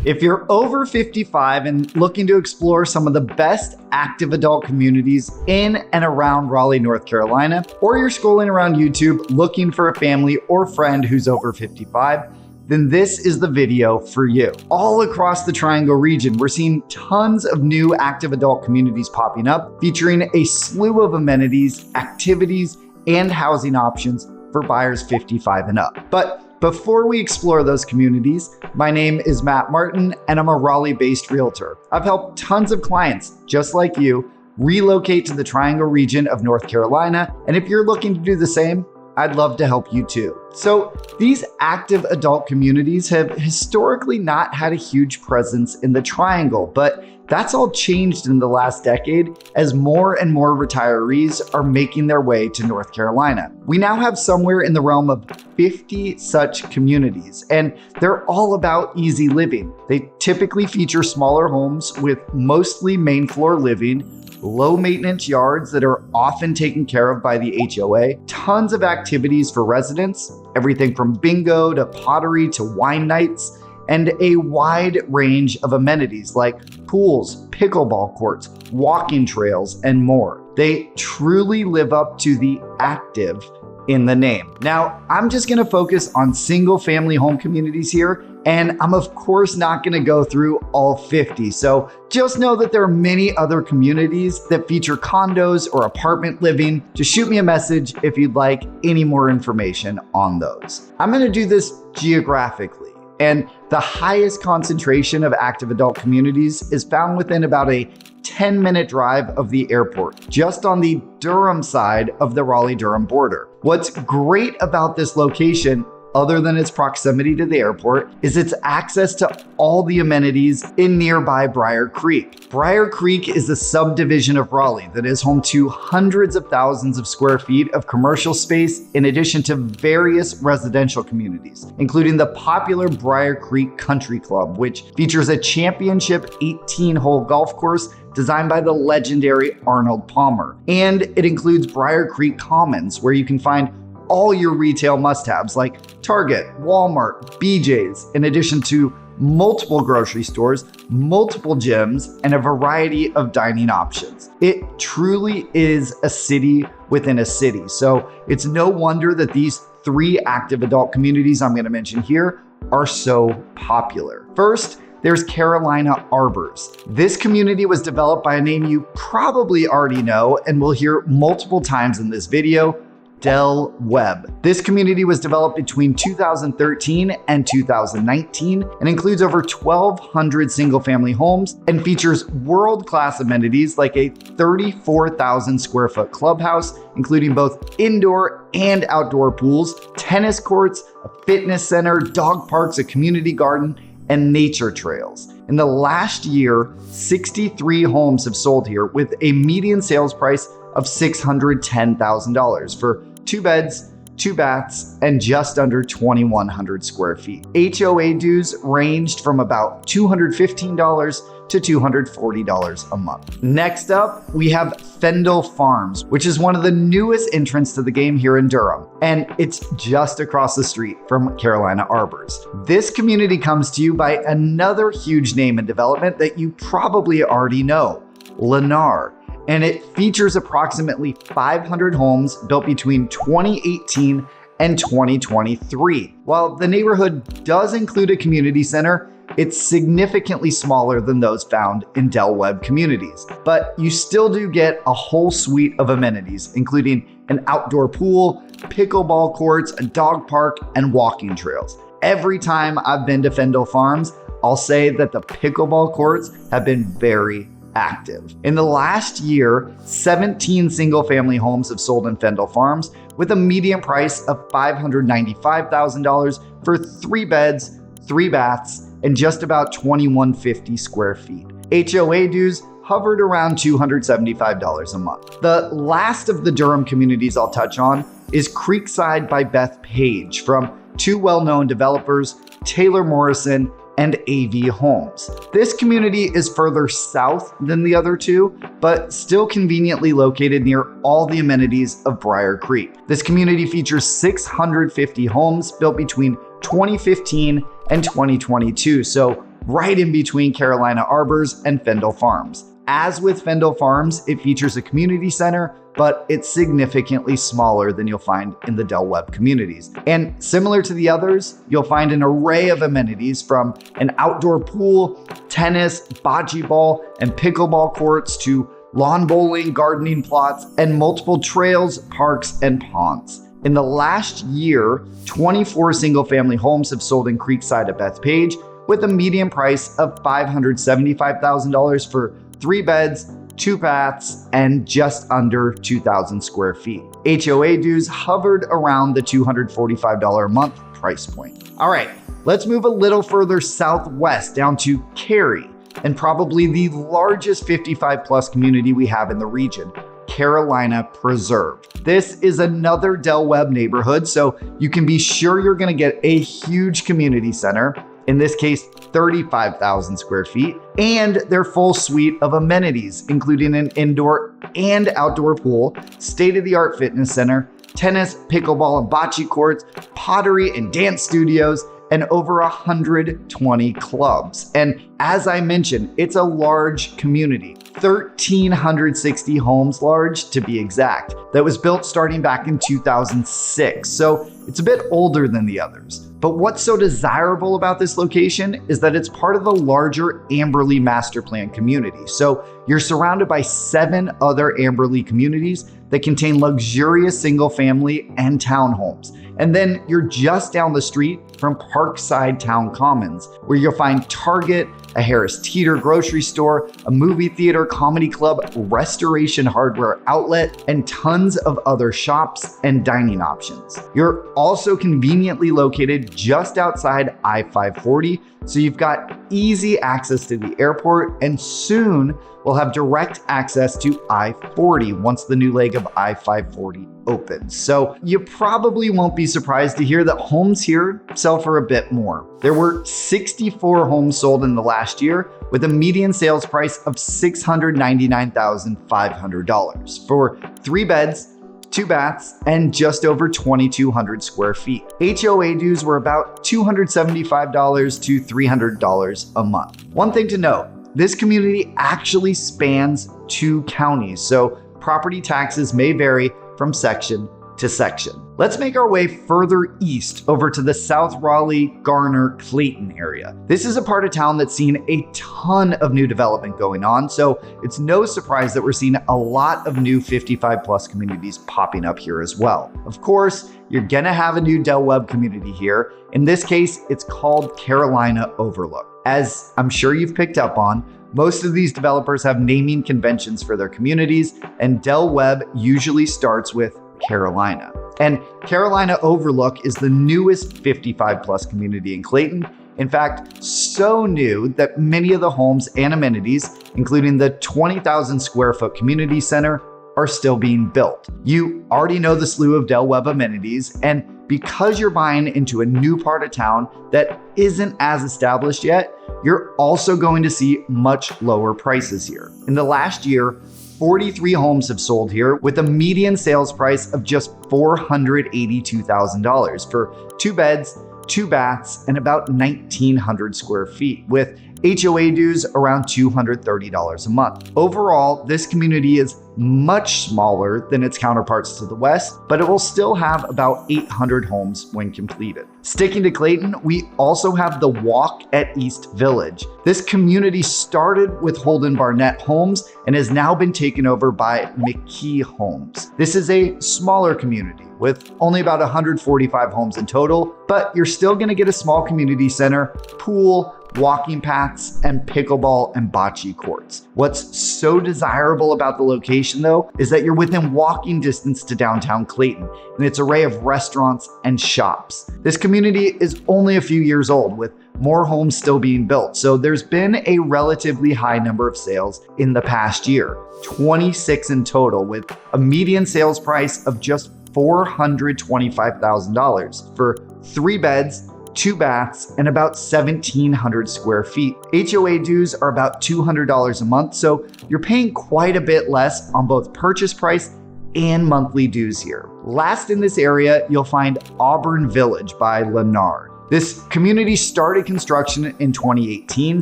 If you're over 55 and looking to explore some of the best active adult communities in and around Raleigh, North Carolina, or you're scrolling around YouTube looking for a family or friend who's over 55, then this is the video for you. All across the Triangle region, we're seeing tons of new active adult communities popping up, featuring a slew of amenities, activities, and housing options for buyers 55 and up. But before we explore those communities, my name is Matt Martin, and I'm a Raleigh-based realtor. I've helped tons of clients just like you relocate to the Triangle region of North Carolina, and if you're looking to do the same, I'd love to help you too. So these active adult communities have historically not had a huge presence in the Triangle, but that's all changed in the last decade as more and more retirees are making their way to North Carolina. We now have somewhere in the realm of 50 such communities, and they're all about easy living. They typically feature smaller homes with mostly main floor living, low maintenance yards that are often taken care of by the HOA, tons of activities for residents, everything from bingo to pottery to wine nights, and a wide range of amenities like pools, pickleball courts, walking trails, and more. They truly live up to the active in the name. Now, I'm just gonna focus on single family home communities here, and I'm of course not gonna go through all 50. So just know that there are many other communities that feature condos or apartment living. Just shoot me a message if you'd like any more information on those. I'm gonna do this geographically, and the highest concentration of active adult communities is found within about a 10-minute drive of the airport, just on the Durham side of the Raleigh-Durham border. What's great about this location, other than its proximity to the airport, is its access to all the amenities in nearby Briar Creek. Briar Creek is a subdivision of Raleigh that is home to hundreds of thousands of square feet of commercial space, in addition to various residential communities, including the popular Briar Creek Country Club, which features a championship 18-hole golf course designed by the legendary Arnold Palmer. And it includes Briar Creek Commons, where you can find all your retail must-haves like Target, Walmart, BJ's, in addition to multiple grocery stores, multiple gyms, and a variety of dining options. It truly is a city within a city. So it's no wonder that these three active adult communities I'm going to mention here are so popular. First, there's Carolina Arbors. This community was developed by a name you probably already know and will hear multiple times in this video, Webb. This community was developed between 2013 and 2019 and includes over 1,200 single-family homes and features world-class amenities like a 34,000 square foot clubhouse, including both indoor and outdoor pools, tennis courts, a fitness center, dog parks, a community garden, and nature trails. In the last year, 63 homes have sold here with a median sales price of $610,000 for 2 beds, 2 baths, and just under 2,100 square feet. HOA dues ranged from about $215 to $240 a month. Next up, we have Fendol Farms, which is one of the newest entrants to the game here in Durham, and it's just across the street from Carolina Arbors. This community comes to you by another huge name in development that you probably already know, Lennar. And it features approximately 500 homes built between 2018 and 2023. While the neighborhood does include a community center, it's significantly smaller than those found in Webb communities. But you still do get a whole suite of amenities, including an outdoor pool, pickleball courts, a dog park, and walking trails. Every time I've been to Fendol Farms, I'll say that the pickleball courts have been very active. In the last year, 17 single-family homes have sold in Fendol Farms with a median price of $595,000 for 3 beds, 3 baths, and just about 2,150 square feet. HOA dues hovered around $275 a month. The last of the Durham communities I'll touch on is Creekside by Bethpage from 2 well-known developers, Taylor Morrison and AV Homes. This community is further south than the other 2, but still conveniently located near all the amenities of Briar Creek. This community features 650 homes built between 2015 and 2022, so right in between Carolina Arbors and Fendol Farms. As with Fendol Farms, it features a community center, but it's significantly smaller than you'll find in the Del Webb communities. And similar to the others, you'll find an array of amenities from an outdoor pool, tennis, bocce ball, and pickleball courts to lawn bowling, gardening plots, and multiple trails, parks, and ponds. In the last year, 24 single-family homes have sold in Creekside at Bethpage with a median price of $575,000 for 3 beds, 2 baths, and just under 2,000 square feet. HOA dues hovered around the $245 a month price point. All right, let's move a little further southwest down to Cary, and probably the largest 55 plus community we have in the region, Carolina Preserve. This is another Del Webb neighborhood, so you can be sure you're gonna get a huge community center, in this case, 35,000 square feet, and their full suite of amenities, including an indoor and outdoor pool, state-of-the-art fitness center, tennis, pickleball, and bocce courts, pottery and dance studios, and over 120 clubs. And as I mentioned, it's a large community, 1,360 homes large to be exact, that was built starting back in 2006. So it's a bit older than the others. But what's so desirable about this location is that it's part of the larger Amberley master plan community. So you're surrounded by 7 other Amberley communities that contain luxurious single family and townhomes. And then you're just down the street from Parkside Town Commons, where you'll find Target, a Harris Teeter grocery store, a movie theater, comedy club, restoration hardware outlet, and tons of other shops and dining options. You're also conveniently located just outside I-540, so you've got easy access to the airport, and soon we'll have direct access to I-40 once the new leg of I-540 opens. So you probably won't be surprised to hear that homes here sell for a bit more. There were 64 homes sold in the last year with a median sales price of $699,500 for 3 beds, 2 baths, and just over 2,200 square feet. HOA dues were about $275 to $300 a month. One thing to note, this community actually spans 2 counties, so property taxes may vary from section to section. Let's make our way further east over to the South Raleigh, Garner, Clayton area. This is a part of town that's seen a ton of new development going on, so it's no surprise that we're seeing a lot of new 55 plus communities popping up here as well. Of course, you're gonna have a new Del Webb community here. In this case, it's called Carolina Overlook. As I'm sure you've picked up on, most of these developers have naming conventions for their communities, and Del Webb usually starts with Carolina. And Carolina Overlook is the newest 55 plus community in Clayton. In fact, so new that many of the homes and amenities, including the 20,000 square foot community center, are still being built. You already know the slew of Del Webb amenities, and because you're buying into a new part of town that isn't as established yet, you're also going to see much lower prices here. In the last year, 43 homes have sold here with a median sales price of just $482,000 for 2 beds, 2 baths, and about 1,900 square feet, with HOA dues around $230 a month. Overall, this community is much smaller than its counterparts to the west, but it will still have about 800 homes when completed. Sticking to Clayton, we also have the Walk at East Village. This community started with Holden Barnett Homes and has now been taken over by McKee Homes. This is a smaller community with only about 145 homes in total, but you're still gonna get a small community center, pool, walking paths, and pickleball and bocce courts. What's so desirable about the location though is that you're within walking distance to downtown Clayton and its array of restaurants and shops. This community is only a few years old with more homes still being built, so there's been a relatively high number of sales in the past year, 26 in total, with a median sales price of just $425,000 for 3 beds, 2 baths, and about 1,700 square feet. HOA dues are about $200 a month, so you're paying quite a bit less on both purchase price and monthly dues here. Last in this area, you'll find Auburn Village by Lennar. This community started construction in 2018,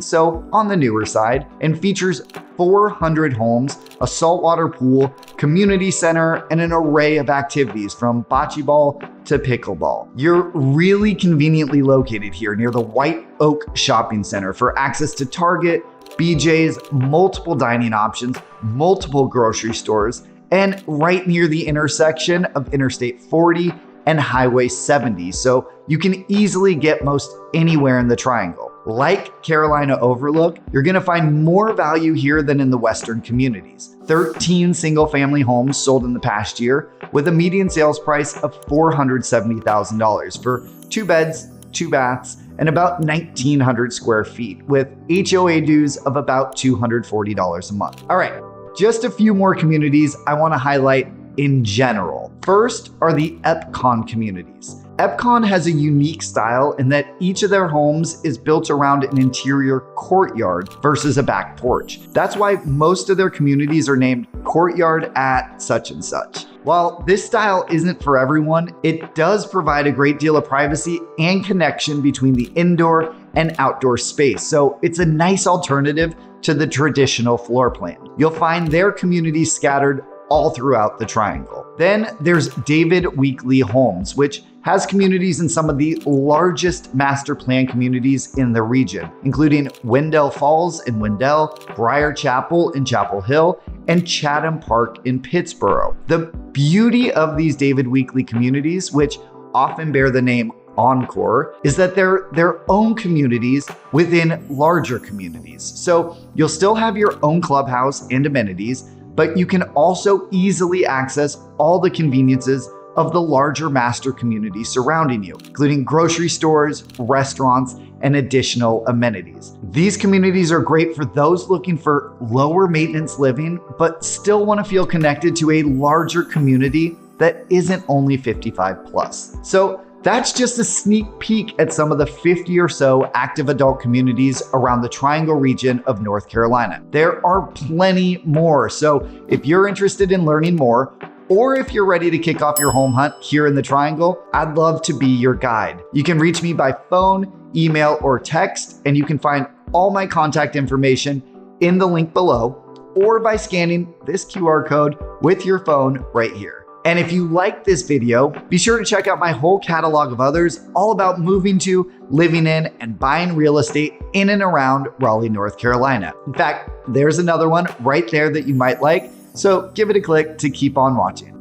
so on the newer side, and features 400 homes, a saltwater pool, community center, and an array of activities from bocce ball to pickleball. You're really conveniently located here near the White Oak Shopping Center for access to Target, BJ's, multiple dining options, multiple grocery stores, and right near the intersection of Interstate 40 and Highway 70, so you can easily get most anywhere in the triangle. Like Carolina Overlook, you're gonna find more value here than in the western communities. 13 single-family homes sold in the past year with a median sales price of $470,000 for 2 beds, 2 baths, and about 1,900 square feet with HOA dues of about $240 a month. All right, just a few more communities I wanna highlight in general. First are the Epcon Communities. Epcon has a unique style in that each of their homes is built around an interior courtyard versus a back porch. That's why most of their communities are named Courtyard at such and such. While this style isn't for everyone, it does provide a great deal of privacy and connection between the indoor and outdoor space. So it's a nice alternative to the traditional floor plan. You'll find their communities scattered all throughout the triangle. Then there's David Weekley Homes, which has communities in some of the largest master plan communities in the region, including Wendell Falls in Wendell, Briar Chapel in Chapel Hill, and Chatham Park in Pittsboro. The beauty of these David Weekley communities, which often bear the name Encore, is that they're their own communities within larger communities. So you'll still have your own clubhouse and amenities, but you can also easily access all the conveniences of the larger master community surrounding you, including grocery stores, restaurants, and additional amenities. These communities are great for those looking for lower maintenance living, but still want to feel connected to a larger community that isn't only 55 plus. So that's just a sneak peek at some of the 50 or so active adult communities around the Triangle region of North Carolina. There are plenty more, so if you're interested in learning more, or if you're ready to kick off your home hunt here in the Triangle, I'd love to be your guide. You can reach me by phone, email, or text, and you can find all my contact information in the link below, or by scanning this QR code with your phone right here. And if you like this video, be sure to check out my whole catalog of others all about moving to, living in, and buying real estate in and around Raleigh, North Carolina. In fact, there's another one right there that you might like, so give it a click to keep on watching.